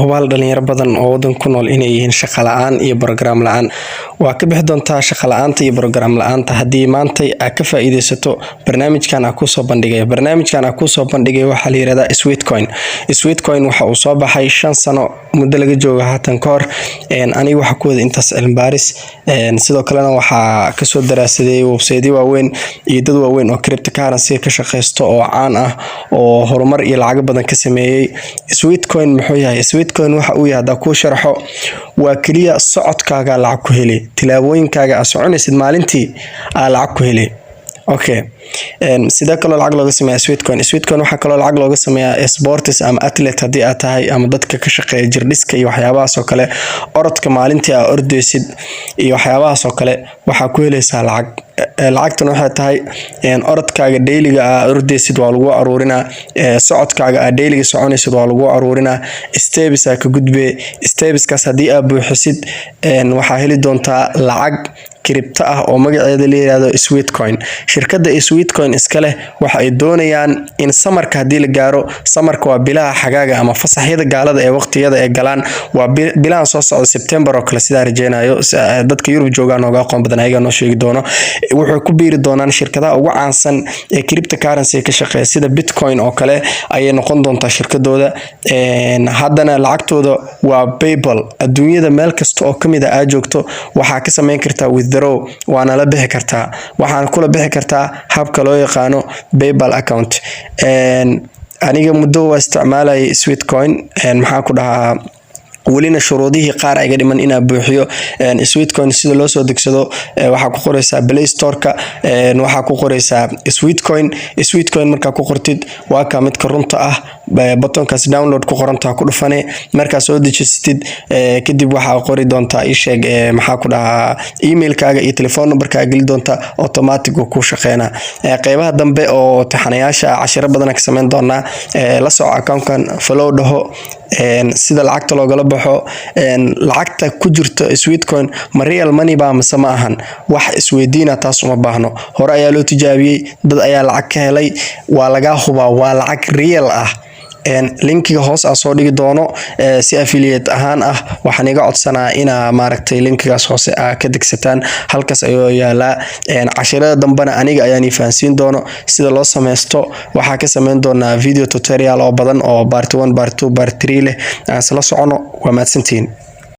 hubaal dhalinyaro badan oo wadan ku nool inay yihiin shaqo la'aan iyo program la'aan waa ka bixi doontaa shaqo la'aanta iyo program la'aanta haddii maanta aad ka faa'iideysato barnaamijkan aan ku soo bandhigay waxa la yiraahdaa Sweetcoin waxa uu soo baxay 5 sano muddo laga joogo haatan ka hor aniga waxa ku wada intaas cilmi baaris sidoo kalena waxa ka soo daraasaday website waaweyn iyo dad waaweyn oo cryptocurrency ka shaqeysto oo caan ah oo horumar iyo lacag badan ka sameeyay Sweetcoin muxuu yahay Sweetcoin waxa uu yahay ku sharxo waa kaliya socodkaaga lacag ku heli tilaabooyinkaaga aad soconaysid maalintii lacag ku heli okay sida kale lacag looga sameeyaa Sweetcoin waxa kale lacag looga sameeyaa sports ama athlete hadii aad tahay ama dadka ka shaqeeya jirdhiska iyo waxyaabahaas oo kale orodka maalintii aad ordeysid iyo waxyaabahaas oo kale waxa ku helaysaa lacagtan waxay tahay orodkaaga daily-ga aad ordeysid waa lagu aruurinaa socodkaaga aad daily-ga soconaysid waa lagu aruurinaa steps ka gudbe stepskaas hadii aad buuxisid waxa heli doontaa lacag crypto ah oo magaceeda la yiraahdo Sweetcoin shirkadda Sweetcoin iska leh waxa ay doonayaan in samarka hadii la gaaro samarka waa bilaha xagaaga ama fasaxyada gaalada ee waqtiyada ay galaan waa bilaha soo socda September oo kale sida rajeenayo dadka Yurub joogaan oo aqoon badan ayaga noo sheegi doono wuxuu ku biiri doonaan shirkadaha ugu caansan ee cryptocurrency ka shaqeeya sida Bitcoin oo kale ayay noqon doontaa shirkadooda haddana lacagtooda waa PayPal adduunyada meel kasta oo kamid ah joogto waxa ka sameyn kartaa waana la bixi kartaa waxaan kula bixi kartaa habka loo yaqaano PayPal account aniga muddo waa isticmaalay Sweetcoin maxaa ku dhahaa ولينا شروطه قار ay dhiman ina buuxiyo Sweetcoin sida loo soo degsado waxa ku qoraysaa Play Store-ka waxa ku qoraysaa Sweetcoin marka ku qortid waa ka mid ka runta ah buttonkaas download ku qoranta ku dhufane marka soo dejisatid kadib waxa qori doontaa sheeg maxaa ku dhahaa email-kaaga iyo telephone number-kaaga gali doonta automatic ku shaqeynaa qaybaha dambe oo taxanayaasha cashiro badan ka sameyn doona la soo account-kan follow dhaho sida lacagta looga baxo lacagta ku jirto Sweetcoin ma real money ba ma ahan wax isweydiina taas uma baahno hore ayaa loo tijaabiyay dad ayaa lacag ka helay waa laga hubaa waa lacag real ah linkiga hoos aan soo dhigi doono si affiliate ahaan ah waxaan iga codsanaa ina maaragtay linkigaas hoose ka degsataan halkaas ayuu yaalaa cashirada dambana aniga ayaan fahansiin doono sida loo sameysto waxa ka sameyn doonaa video tutorial oo badan oo part 1 part 2 part 3 leh aan sala socono waa mahadsantiin